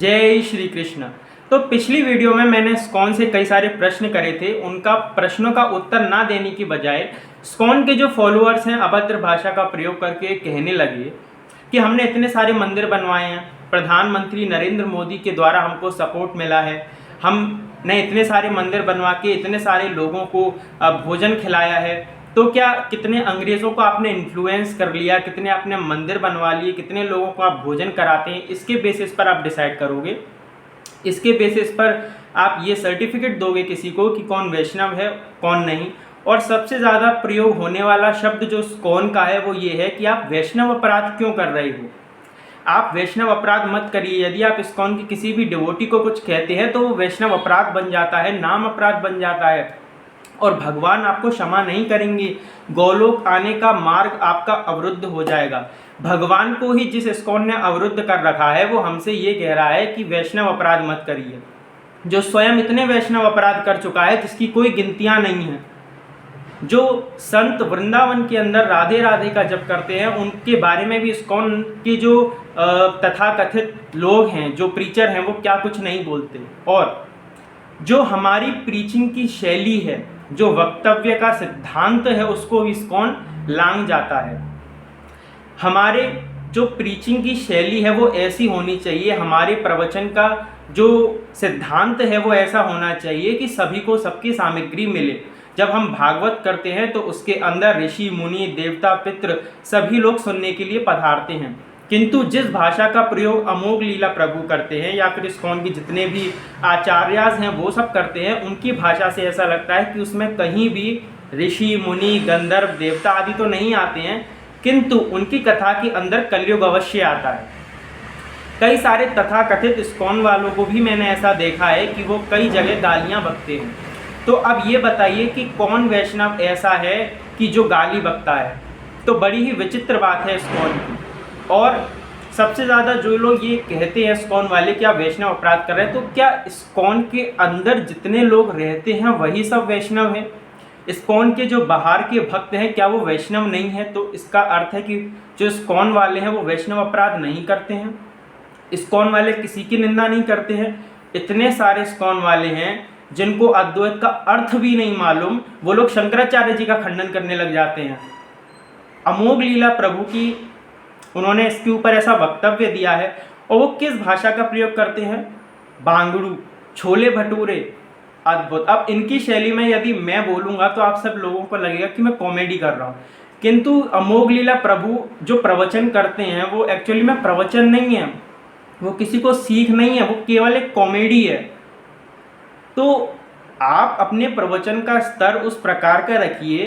जय श्री कृष्ण। तो पिछली वीडियो में मैंने इस्कॉन से कई सारे प्रश्न करे थे। उनका प्रश्नों का उत्तर ना देने की बजाय इस्कॉन के जो फॉलोअर्स हैं अभद्र भाषा का प्रयोग करके कहने लगे कि हमने इतने सारे मंदिर बनवाए हैं, प्रधानमंत्री नरेंद्र मोदी के द्वारा हमको सपोर्ट मिला है, हमने इतने सारे मंदिर बनवा के इतने सारे लोगों को भोजन खिलाया है। तो क्या कितने अंग्रेज़ों को आपने इन्फ्लुएंस कर लिया, कितने आपने मंदिर बनवा लिए, कितने लोगों को आप भोजन कराते हैं, इसके बेसिस पर आप डिसाइड करोगे। इसके बेसिस पर आप ये सर्टिफिकेट दोगे किसी को कि कौन वैष्णव है कौन नहीं। और सबसे ज़्यादा प्रयोग होने वाला शब्द जो इस्कॉन का है वो ये है कि आप वैष्णव अपराध क्यों कर रहे हो। आप वैष्णव अपराध मत करिए। यदि आप इस्कॉन के किसी भी डिवोटी को कुछ कहते हैं तो वो वैष्णव अपराध बन जाता है, नाम अपराध बन जाता है और भगवान आपको क्षमा नहीं करेंगे। गोलोक आने का मार्ग आपका अवरुद्ध हो जाएगा। भगवान को ही जिस इस्कॉन ने अवरुद्ध कर रखा है वो हमसे ये कह रहा है कि वैष्णव अपराध मत करिए। जो स्वयं इतने वैष्णव अपराध कर चुका है जिसकी कोई गिनतियाँ नहीं है, जो संत वृंदावन के अंदर राधे राधे का जप करते हैं, उनके बारे में भी इस्कॉन के जो तथाकथित लोग हैं, जो प्रीचर हैं, वो क्या कुछ नहीं बोलते। और जो हमारी प्रीचिंग की शैली है, जो वक्तव्य का सिद्धांत है, उसको इस्कॉन लांघ जाता है। हमारे जो प्रीचिंग की शैली है वो ऐसी होनी चाहिए, हमारे प्रवचन का जो सिद्धांत है वो ऐसा होना चाहिए कि सभी को सबकी सामग्री मिले। जब हम भागवत करते हैं तो उसके अंदर ऋषि मुनि देवता पितृ सभी लोग सुनने के लिए पधारते हैं, किंतु जिस भाषा का प्रयोग अमोघ लीला प्रभु करते हैं या फिर इस्कॉन के जितने भी आचार्यास हैं वो सब करते हैं, उनकी भाषा से ऐसा लगता है कि उसमें कहीं भी ऋषि मुनि गंधर्व देवता आदि तो नहीं आते हैं, किंतु उनकी कथा के अंदर कलयुग अवश्य आता है। कई सारे तथाकथित इस्कॉन वालों को भी मैंने ऐसा देखा है कि वो कई जगह गालियाँ बकते हैं। तो अब ये बताइए कि कौन वैष्णव ऐसा है कि जो गाली बकता है। तो बड़ी ही विचित्र बात है इस्कॉन की। और सबसे ज़्यादा जो लोग ये कहते हैं इस्कॉन वाले कि आप वैष्णव अपराध कर रहे हैं, तो क्या इस्कॉन के अंदर जितने लोग रहते हैं वही सब वैष्णव हैं? इस्कॉन के जो बाहर के भक्त हैं क्या वो वैष्णव नहीं है? तो इसका अर्थ है कि जो इस्कॉन वाले हैं वो वैष्णव अपराध नहीं करते हैं, इस्कॉन वाले किसी की निंदा नहीं करते हैं। इतने सारे इस्कॉन वाले हैं जिनको अद्वैत का अर्थ भी नहीं मालूम, वो लोग शंकराचार्य जी का खंडन करने लग जाते हैं। अमोघ लीला प्रभु की उन्होंने इसके ऊपर ऐसा वक्तव्य दिया है और वो किस भाषा का प्रयोग करते हैं? बांगड़ू, छोले भटूरे, अद्भुत। अब इनकी शैली में यदि मैं बोलूँगा तो आप सब लोगों को लगेगा कि मैं कॉमेडी कर रहा हूँ, किंतु अमोघ लीला प्रभु जो प्रवचन करते हैं वो एक्चुअली में प्रवचन नहीं है, वो किसी को सीख नहीं है, वो केवल एक कॉमेडी है। तो आप अपने प्रवचन का स्तर उस प्रकार का रखिए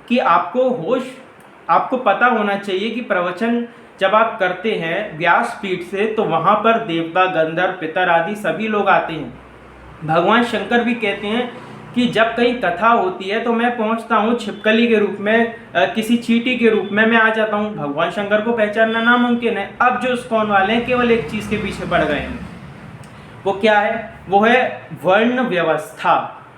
कि आपको पता होना चाहिए कि प्रवचन जब आप करते हैं व्यासपीठ से तो वहाँ पर देवता गंधर्व पितर आदि सभी लोग आते हैं। भगवान शंकर भी कहते हैं कि जब कहीं कथा होती है तो मैं पहुँचता हूँ छिपकली के रूप में, किसी चींटी के रूप में मैं आ जाता हूँ। भगवान शंकर को पहचानना नामुमकिन है। अब जो इस्कॉन वाले हैं केवल एक चीज़ के पीछे पड़ गए हैं, वो क्या है? वो है वर्ण व्यवस्था,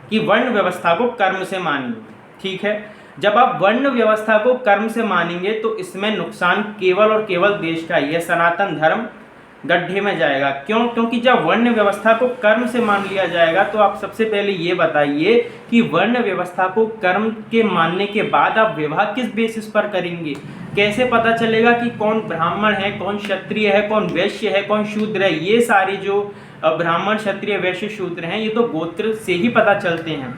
कि वर्ण व्यवस्था को कर्म से मानिए। ठीक है, जब आप वर्ण व्यवस्था को कर्म से मानेंगे तो इसमें नुकसान केवल और केवल देश का ही है, सनातन धर्म गड्ढे में जाएगा। क्यों? क्योंकि जब वर्ण व्यवस्था को कर्म से मान लिया जाएगा तो आप सबसे पहले ये बताइए कि वर्ण व्यवस्था को कर्म के मानने के बाद आप विवाह किस बेसिस पर करेंगे? कैसे पता चलेगा कि कौन ब्राह्मण है, कौन क्षत्रिय है, कौन वैश्य है, कौन शूद्र है? ये सारे जो ब्राह्मण क्षत्रिय वैश्य शूद्र हैं ये तो गोत्र से ही पता चलते हैं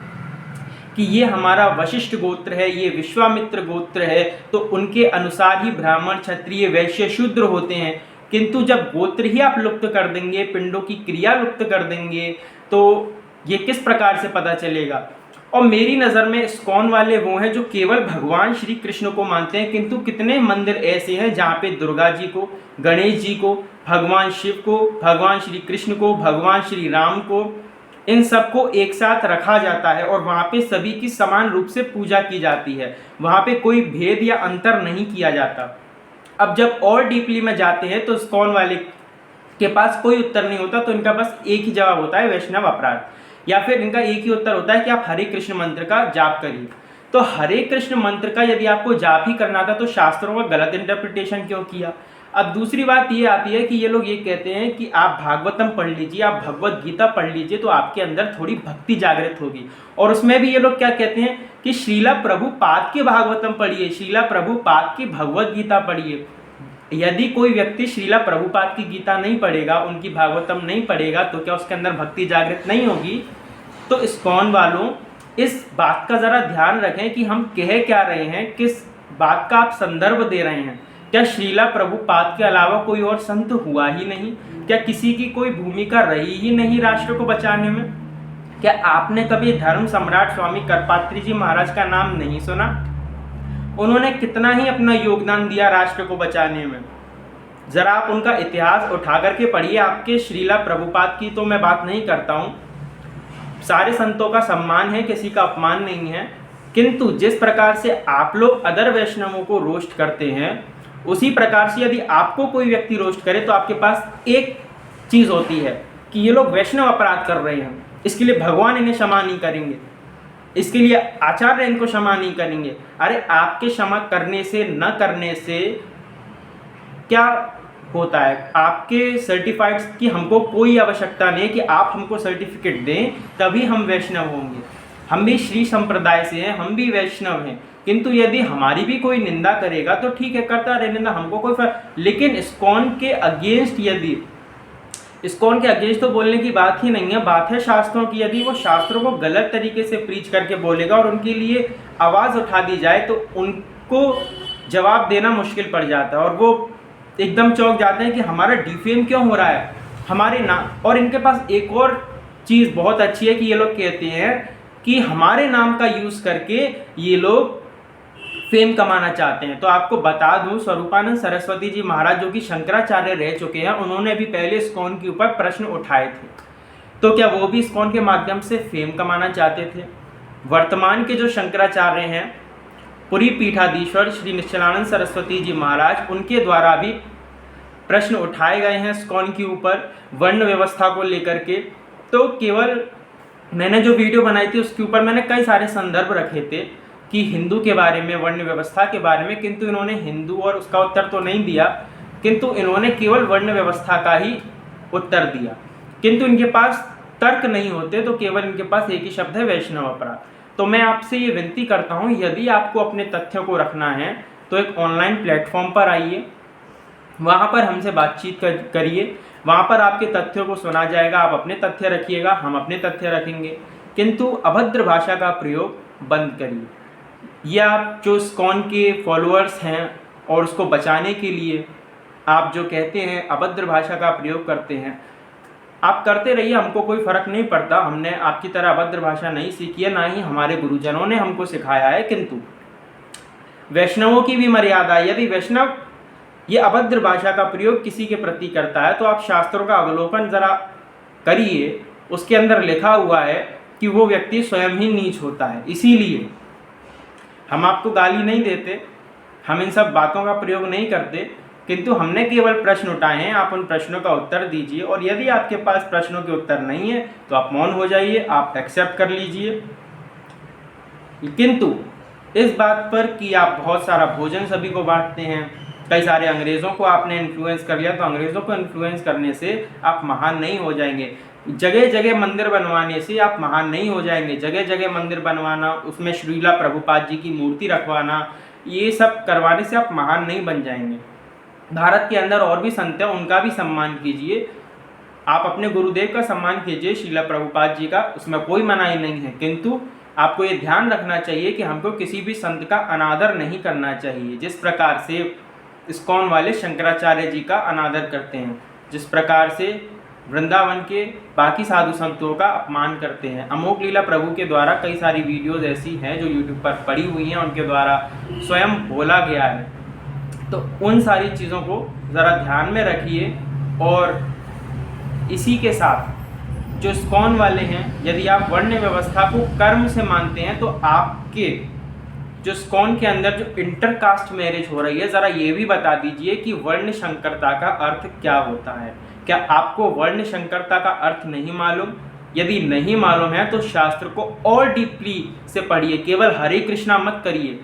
कि ये हमारा वशिष्ठ गोत्र है, ये विश्वामित्र गोत्र है, तो उनके अनुसार ही ब्राह्मण क्षत्रिय वैश्य शूद्र होते हैं। किंतु जब गोत्र ही आप लुप्त कर देंगे, पिंडों की क्रिया लुप्त कर देंगे, तो ये किस प्रकार से पता चलेगा? और मेरी नज़र में इस्कॉन वाले वो हैं जो केवल भगवान श्री कृष्ण को मानते हैं, किंतु कितने मंदिर ऐसे हैं जहाँ पे दुर्गा जी को, गणेश जी को, भगवान शिव को, भगवान श्री कृष्ण को, भगवान श्री राम को, इन सबको एक साथ रखा जाता है और वहाँ पे सभी की समान रूप से पूजा की जाती है। वहाँ पे कोई भेद या अंतर नहीं किया जाता। अब जब और डीपली में जाते हैं तो इस्कॉन वाले के पास कोई उत्तर नहीं होता, तो इनका बस एक ही जवाब होता है, वैष्णव अपराध। या फिर इनका एक ही उत्तर होता है कि आप हरे कृष्ण मंत्र का जाप करिए। तो हरे कृष्ण मंत्र का यदि आपको जाप ही करना था तो शास्त्रों का गलत इंटरप्रिटेशन क्यों किया? अब दूसरी बात ये आती है कि ये लोग ये कहते हैं कि आप भागवतम पढ़ लीजिए, आप भगवत गीता पढ़ लीजिए तो आपके अंदर थोड़ी भक्ति जागृत होगी। और उसमें भी ये लोग क्या कहते हैं कि श्रीला प्रभुपाद की भागवतम पढ़िए, श्रीला प्रभुपाद की भगवत गीता पढ़िए। यदि कोई व्यक्ति श्रीला प्रभुपाद की गीता नहीं पढ़ेगा, उनकी भागवतम नहीं पढ़ेगा, तो क्या उसके अंदर भक्ति जागृत नहीं होगी? तो इस्कॉन वालों, इस बात का ज़रा ध्यान रखें कि हम कह क्या रहे हैं, किस बात का आप संदर्भ दे रहे हैं। क्या श्रीला प्रभुपाद के अलावा कोई और संत हुआ ही नहीं? क्या किसी की कोई भूमिका रही ही नहीं राष्ट्र को बचाने में? क्या आपने कभी धर्म सम्राट स्वामी करपात्री जी महाराज का नाम नहीं सुना? उन्होंने कितना ही अपना योगदान दिया राष्ट्र को बचाने में। जरा आप उनका इतिहास उठा करके पढ़िए। आपके श्रीला प्रभुपाद की तो मैं बात नहीं करता हूँ, सारे संतों का सम्मान है, किसी का अपमान नहीं है, किंतु जिस प्रकार से आप लोग अदर वैष्णवों को रोस्ट करते हैं, उसी प्रकार से यदि आपको कोई व्यक्ति रोस्ट करे तो आपके पास एक चीज़ होती है कि ये लोग वैष्णव अपराध कर रहे हैं, इसके लिए भगवान इन्हें क्षमा नहीं करेंगे, इसके लिए आचार्य इनको क्षमा नहीं करेंगे। अरे आपके क्षमा करने से न करने से क्या होता है? आपके सर्टिफाइड्स की हमको कोई आवश्यकता नहीं है कि आप हमको सर्टिफिकेट दें तभी हम वैष्णव होंगे। हम भी श्री संप्रदाय से हैं, हम भी वैष्णव हैं, किंतु यदि हमारी भी कोई निंदा करेगा तो ठीक है, करता रहे निंदा, हमको कोई फर्क। लेकिन इस्कॉन के अगेंस्ट, यदि इस्कॉन के अगेंस्ट तो बोलने की बात ही नहीं है, बात है शास्त्रों की। यदि वो शास्त्रों को गलत तरीके से प्रीच करके बोलेगा और उनके लिए आवाज़ उठा दी जाए तो उनको जवाब देना मुश्किल पड़ जाता है और वो एकदम चौंक जाते हैं कि हमारा डिफेम क्यों हो रहा है हमारे नाम। और इनके पास एक और चीज़ बहुत अच्छी है कि ये लोग कहते हैं कि हमारे नाम का यूज़ करके ये लोग फेम कमाना चाहते हैं। तो आपको बता दूं, स्वरूपानंद सरस्वती जी महाराज जो कि शंकराचार्य रह चुके हैं, उन्होंने भी पहले इस्कॉन के ऊपर प्रश्न उठाए थे। तो क्या वो भी इस्कॉन के माध्यम से फेम कमाना चाहते थे? वर्तमान के जो शंकराचार्य हैं, पुरी पीठाधीश्वर श्री निश्चलानंद सरस्वती जी महाराज, उनके द्वारा भी प्रश्न उठाए गए हैं इस्कॉन के ऊपर वर्ण व्यवस्था को लेकर के। तो केवल मैंने जो वीडियो बनाई थी उसके ऊपर मैंने कई सारे संदर्भ रखे थे कि हिंदू के बारे में, वर्ण व्यवस्था के बारे में, किंतु इन्होंने हिंदू और उसका उत्तर तो नहीं दिया, किंतु इन्होंने केवल वर्ण व्यवस्था का ही उत्तर दिया। किंतु इनके पास तर्क नहीं होते, तो केवल इनके पास एक ही शब्द है, वैष्णव अपराध। तो मैं आपसे ये विनती करता हूँ, यदि आपको अपने तथ्यों को रखना है तो एक ऑनलाइन प्लेटफॉर्म पर आइए, वहाँ पर हमसे बातचीत करिए, वहाँ पर आपके तथ्यों को सुना जाएगा, आप अपने तथ्य रखिएगा, हम अपने तथ्य रखेंगे, किंतु अभद्र भाषा का प्रयोग बंद करिए। ये आप जो इस्कॉन के फॉलोअर्स हैं और उसको बचाने के लिए आप जो कहते हैं अभद्र भाषा का प्रयोग करते हैं, आप करते रहिए, हमको कोई फ़र्क नहीं पड़ता। हमने आपकी तरह अभद्र भाषा नहीं सीखी है, ना ही हमारे गुरुजनों ने हमको सिखाया है। किंतु वैष्णवों की भी मर्यादा है। यदि वैष्णव ये अभद्र भाषा का प्रयोग किसी के प्रति करता है तो आप शास्त्रों का अवलोकन ज़रा करिए, उसके अंदर लिखा हुआ है कि वो व्यक्ति स्वयं ही नीच होता है। इसीलिए हम आपको गाली नहीं देते, हम इन सब बातों का प्रयोग नहीं करते, किंतु हमने केवल प्रश्न उठाए हैं, आप उन प्रश्नों का उत्तर दीजिए। और यदि आपके पास प्रश्नों के उत्तर नहीं है तो आप मौन हो जाइए, आप एक्सेप्ट कर लीजिए। किंतु इस बात पर कि आप बहुत सारा भोजन सभी को बांटते हैं, कई सारे अंग्रेज़ों को आपने इन्फ्लुएंस कर लिया, तो अंग्रेज़ों को इन्फ्लुएंस करने से आप महान नहीं हो जाएंगे। जगह जगह मंदिर बनवाने से आप महान नहीं हो जाएंगे। जगह जगह मंदिर बनवाना, उसमें श्रीला प्रभुपाद जी की मूर्ति रखवाना, ये सब करवाने से आप महान नहीं बन जाएंगे। भारत के अंदर और भी संत हैं, उनका भी सम्मान कीजिए, आप अपने गुरुदेव का सम्मान कीजिए, श्रीला प्रभुपाद जी का, उसमें कोई मनाही नहीं है। किंतु आपको ये ध्यान रखना चाहिए कि हमको किसी भी संत का अनादर नहीं करना चाहिए। जिस प्रकार से इस्कॉन वाले शंकराचार्य जी का अनादर करते हैं, जिस प्रकार से वृंदावन के बाकी साधु संतों का अपमान करते हैं। अमोघ लीला प्रभु के द्वारा कई सारी वीडियोज़ ऐसी हैं जो यूट्यूब पर पड़ी हुई हैं, उनके द्वारा स्वयं बोला गया है। तो उन सारी चीज़ों को ज़रा ध्यान में रखिए। और इसी के साथ जो इस्कॉन वाले हैं, यदि आप वर्ण व्यवस्था को कर्म से मानते हैं तो आपके जो इस्कॉन के अंदर जो इंटरकास्ट मैरिज हो रही है, ज़रा ये भी बता दीजिए कि वर्ण संकरता का अर्थ क्या होता है। क्या आपको वर्ण संकरता का अर्थ नहीं मालूम? यदि नहीं मालूम है तो शास्त्र को और डीपली से पढ़िए, केवल हरे कृष्णा मत करिए।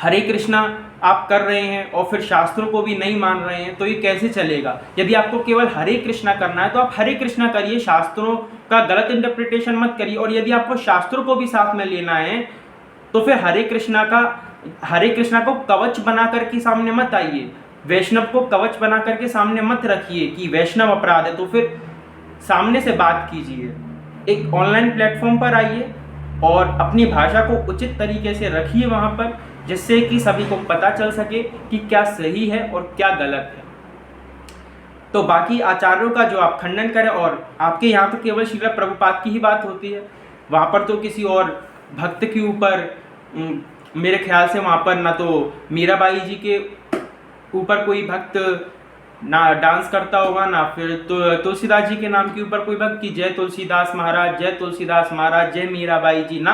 हरे कृष्णा आप कर रहे हैं और फिर शास्त्रों को भी नहीं मान रहे हैं, तो ये कैसे चलेगा। यदि आपको केवल हरे कृष्णा करना है तो आप हरे कृष्णा करिए, शास्त्रों का गलत इंटरप्रिटेशन मत करिए। और यदि आपको शास्त्रों को भी साथ में लेना है तो फिर हरे कृष्णा को कवच बना करके सामने मत आइए, वैष्णव को कवच बना करके सामने मत रखिए कि वैष्णव अपराध है। तो फिर सामने से बात कीजिए, एक ऑनलाइन प्लेटफॉर्म पर आइए और अपनी भाषा को उचित तरीके से रखिए वहाँ पर, जिससे कि सभी को पता चल सके कि क्या सही है और क्या गलत है। तो बाकी आचार्यों का जो आप खंडन करें, और आपके यहाँ तो केवल श्रील प्रभुपाद की ही बात होती है, वहाँ पर तो किसी और भक्त के ऊपर मेरे ख्याल से वहाँ पर ना तो मीराबाई जी के ऊपर कोई भक्त ना डांस करता होगा, ना फिर तो तुलसीदास जी के नाम के ऊपर कोई भक्त की जय तुलसीदास महाराज, जय तुलसीदास महाराज, जय मीराबाई जी, ना,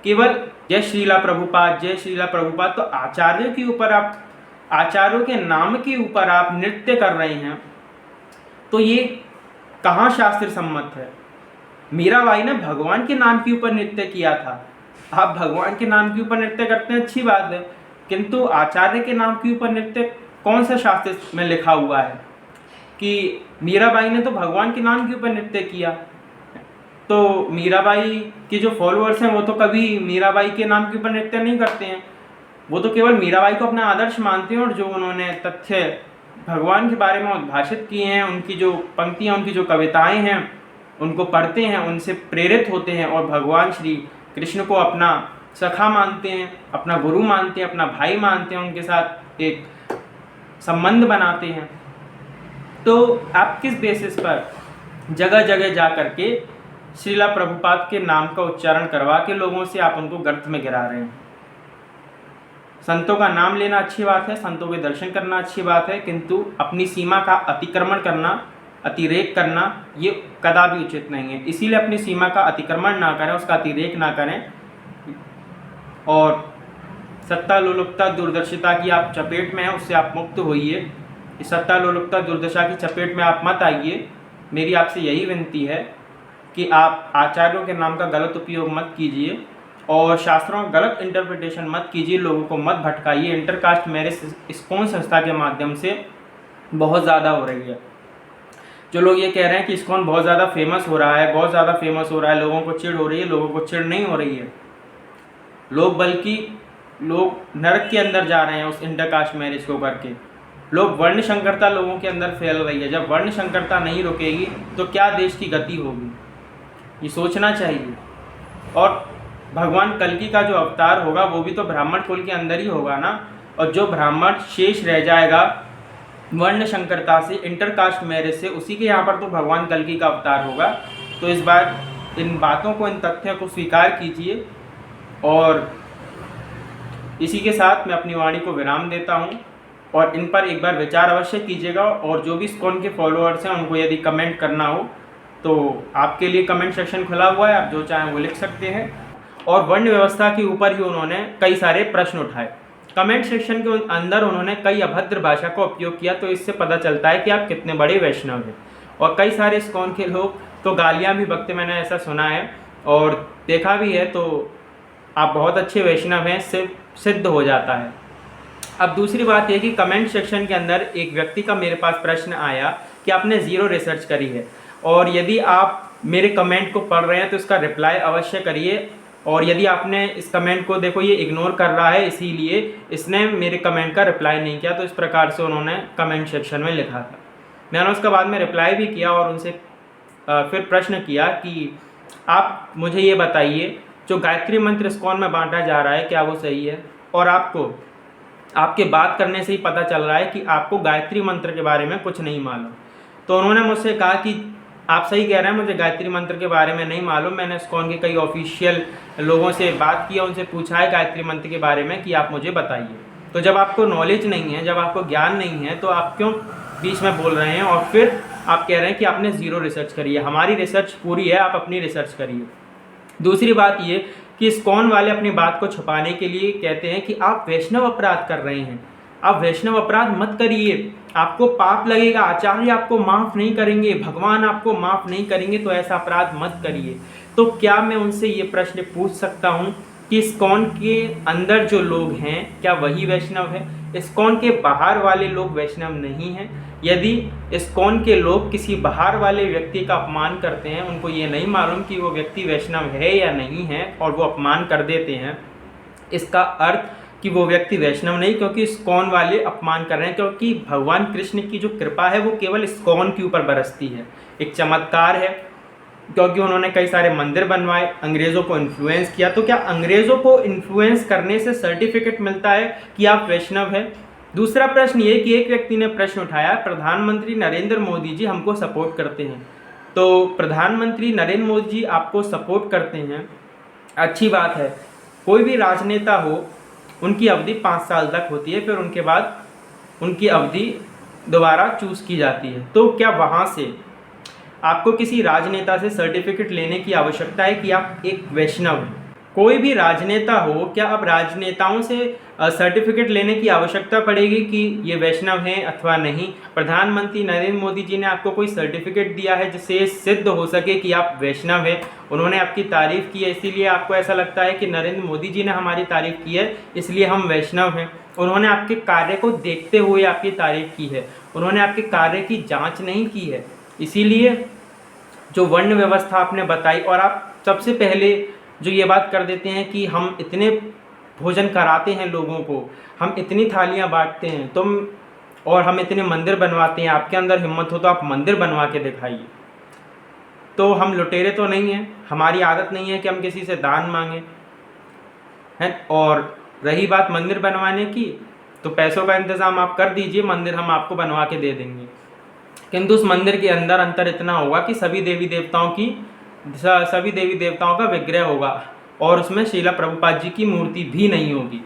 केवल जय श्रीला प्रभुपाद, जय श्रीला प्रभुपाद। तो आचार्यों के ऊपर आप, आचार्यों के नाम के ऊपर आप नृत्य कर रहे हैं, तो ये कहाँ शास्त्र सम्मत है। मीराबाई ने भगवान के नाम के ऊपर नृत्य किया था। आप भगवान के नाम के ऊपर नृत्य करते हैं, अच्छी बात है, किंतु आचार्य के नाम के ऊपर नृत्य कौन सा शास्त्र में लिखा हुआ है कि मीराबाई ने तो भगवान के नाम के ऊपर नृत्य किया। तो मीराबाई के जो फॉलोअर्स हैं वो तो कभी मीराबाई के नाम के ऊपर नृत्य नहीं करते हैं, वो तो केवल मीराबाई को अपना आदर्श मानते हैं, और जो उन्होंने तथ्य भगवान के बारे में उद्भाषित किए हैं, उनकी जो पंक्तियाँ, उनकी जो कविताएं हैं, उनको पढ़ते हैं, उनसे प्रेरित होते हैं और भगवान श्री कृष्ण को अपना सखा मानते हैं, अपना गुरु मानते हैं, अपना भाई मानते हैं, उनके साथ एक संबंध बनाते हैं। तो आप किस बेसिस पर जगह जगह जा करके श्रीला प्रभुपाद के नाम का उच्चारण करवा के लोगों से आप उनको गर्त में गिरा रहे हैं। संतों का नाम लेना अच्छी बात है, संतों के दर्शन करना अच्छी बात है, किंतु अपनी सीमा का अतिक्रमण करना, अतिरेक करना, ये कदापि उचित नहीं है। इसीलिए अपनी सीमा का अतिक्रमण ना करें, उसका अतिरेक ना करें, और सत्ता लोलुपता दुर्दर्शिता की आप चपेट में हैं, उससे आप मुक्त होइए। इस सत्ता लोलुपता दुर्दशा की चपेट में आप मत आइए। मेरी आपसे यही विनती है कि आप आचार्यों के नाम का गलत उपयोग मत कीजिए और शास्त्रों का गलत इंटरप्रिटेशन मत कीजिए, लोगों को मत भटकाइए। इंटरकास्ट मैरिज इस्कॉन संस्था के माध्यम से बहुत ज़्यादा हो रही है। जो लोग ये कह रहे हैं कि इस्कॉन बहुत ज़्यादा फेमस हो रहा है, बहुत ज़्यादा फेमस हो रहा है, लोगों को चिढ़ हो रही है, लोगों को चिढ़ नहीं हो रही है। लोग नरक के अंदर जा रहे हैं उस इंटरकास्ट मैरिज को करके। वर्ण संकरता लोगों के अंदर फैल रही है। जब वर्ण संकरता नहीं रुकेगी तो क्या देश की गति होगी, ये सोचना चाहिए। और भगवान कल्कि का जो अवतार होगा वो भी तो ब्राह्मण कुल के अंदर ही होगा ना, और जो ब्राह्मण शेष रह जाएगा वर्ण संकरता से, इंटरकास्ट मैरिज से, उसी के यहाँ पर तो भगवान कल्कि का अवतार होगा। तो इस बार इन बातों को, इन तथ्यों को स्वीकार कीजिए। और इसी के साथ मैं अपनी वाणी को विराम देता हूँ, और इन पर एक बार विचार अवश्य कीजिएगा। और जो भी इस्कॉन के फॉलोअर्स हैं उनको यदि कमेंट करना हो तो आपके लिए कमेंट सेक्शन खुला हुआ है, आप जो चाहें वो लिख सकते हैं। और वर्ण व्यवस्था के ऊपर ही उन्होंने कई सारे प्रश्न उठाए। कमेंट सेक्शन के अंदर उन्होंने कई अभद्र भाषा का उपयोग किया, तो इससे पता चलता है कि आप कितने बड़े वैष्णव हैं। और कई सारे इस्कॉन के लोग तो गालियाँ भी बकते, मैंने ऐसा सुना है और देखा भी है। तो आप बहुत अच्छे वैष्णव हैं, सिद्ध हो जाता है। अब दूसरी बात यह कि कमेंट सेक्शन के अंदर एक व्यक्ति का मेरे पास प्रश्न आया कि आपने ज़ीरो रिसर्च करी है, और यदि आप मेरे कमेंट को पढ़ रहे हैं तो इसका रिप्लाई अवश्य करिए। और यदि आपने इस कमेंट को, देखो ये इग्नोर कर रहा है, इसीलिए इसने मेरे कमेंट का रिप्लाई नहीं किया। तो इस प्रकार से उन्होंने कमेंट सेक्शन में लिखा था। मैंने उसके बाद में रिप्लाई भी किया और उनसे फिर प्रश्न किया कि आप मुझे ये बताइए, जो गायत्री मंत्र इस्कॉन में बांटा जा रहा है क्या वो सही है? और आपको आपके बात करने से ही पता चल रहा है कि आपको गायत्री मंत्र के बारे में कुछ नहीं मालूम। तो उन्होंने मुझसे कहा कि आप सही कह रहे हैं, मुझे गायत्री मंत्र के बारे में नहीं मालूम। मैंने इस्कॉन के कई ऑफिशियल लोगों से बात किया, उनसे पूछा है गायत्री मंत्र के बारे में कि आप मुझे बताइए। तो जब आपको नॉलेज नहीं है, जब आपको ज्ञान नहीं है, तो आप क्यों बीच में बोल रहे हैं और फिर आप कह रहे हैं कि आपने ज़ीरो रिसर्च करी है? हमारी रिसर्च पूरी है, आप अपनी रिसर्च करिए। दूसरी बात ये कि इस्कॉन वाले अपनी बात को छुपाने के लिए कहते हैं कि आप वैष्णव अपराध कर रहे हैं। आप वैष्णव अपराध मत करिए, आपको पाप लगेगा, आचार्य आपको माफ़ नहीं करेंगे, भगवान आपको माफ़ नहीं करेंगे, तो ऐसा अपराध मत करिए। तो क्या मैं उनसे ये प्रश्न पूछ सकता हूँ कि इस्कॉन के अंदर जो लोग हैं क्या वही वैष्णव है, इस्कॉन के बाहर वाले लोग वैष्णव नहीं हैं। यदि इस्कॉन के लोग किसी बाहर वाले व्यक्ति का अपमान करते हैं, उनको ये नहीं मालूम कि वो व्यक्ति वैष्णव है या नहीं है, और वो अपमान कर देते हैं, इसका अर्थ कि वो व्यक्ति वैष्णव नहीं, क्योंकि इस्कॉन वाले अपमान कर रहे हैं। क्योंकि भगवान कृष्ण की जो कृपा है वो केवल इस्कॉन के ऊपर बरसती है, एक चमत्कार है, क्योंकि उन्होंने कई सारे मंदिर बनवाए, अंग्रेज़ों को इन्फ्लुएंस किया। तो क्या अंग्रेज़ों को इन्फ्लुएंस करने से सर्टिफिकेट मिलता है कि आप वैष्णव हैं? दूसरा प्रश्न ये कि एक व्यक्ति ने प्रश्न उठाया, प्रधानमंत्री नरेंद्र मोदी जी हमको सपोर्ट करते हैं। तो प्रधानमंत्री नरेंद्र मोदी जी आपको सपोर्ट करते हैं, अच्छी बात है। कोई भी राजनेता हो, उनकी अवधि 5 साल तक होती है, फिर उनके बाद उनकी अवधि दोबारा चूज़ की जाती है। तो क्या वहाँ से आपको किसी राजनेता से सर्टिफिकेट लेने की आवश्यकता है कि आप एक वैष्णव हैं? कोई भी राजनेता हो, क्या अब राजनेताओं से सर्टिफिकेट लेने की आवश्यकता पड़ेगी कि ये वैष्णव हैं अथवा नहीं? प्रधानमंत्री नरेंद्र मोदी जी ने आपको कोई सर्टिफिकेट दिया है जिससे सिद्ध हो सके कि आप वैष्णव हैं? उन्होंने आपकी तारीफ़ की है, इसीलिए आपको ऐसा लगता है कि नरेंद्र मोदी जी ने हमारी तारीफ़ की है इसलिए हम वैष्णव हैं? उन्होंने आपके कार्य को देखते हुए आपकी तारीफ़ की है, उन्होंने आपके कार्य की जाँच नहीं की है। इसीलिए जो वर्ण व्यवस्था आपने बताई, और आप सबसे पहले जो ये बात कर देते हैं कि हम इतने भोजन कराते हैं लोगों को, हम इतनी थालियाँ बांटते हैं, और हम इतने मंदिर बनवाते हैं, आपके अंदर हिम्मत हो तो आप मंदिर बनवा के दिखाइए। तो हम लुटेरे तो नहीं हैं, हमारी आदत नहीं है कि हम किसी से दान मांगें, हैं। और रही बात मंदिर बनवाने की, तो पैसों का इंतज़ाम आप कर दीजिए, मंदिर हम आपको बनवा के दे देंगे। किंतु उस मंदिर के अंदर अंतर इतना होगा कि सभी देवी देवताओं का विग्रह होगा, और उसमें श्रीला प्रभुपाद जी की मूर्ति भी नहीं होगी।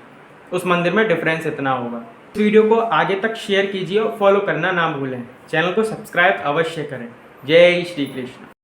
उस मंदिर में डिफरेंस इतना होगा। इस वीडियो को आगे तक शेयर कीजिए और फॉलो करना ना भूलें। चैनल को सब्सक्राइब अवश्य करें। जय श्री कृष्ण।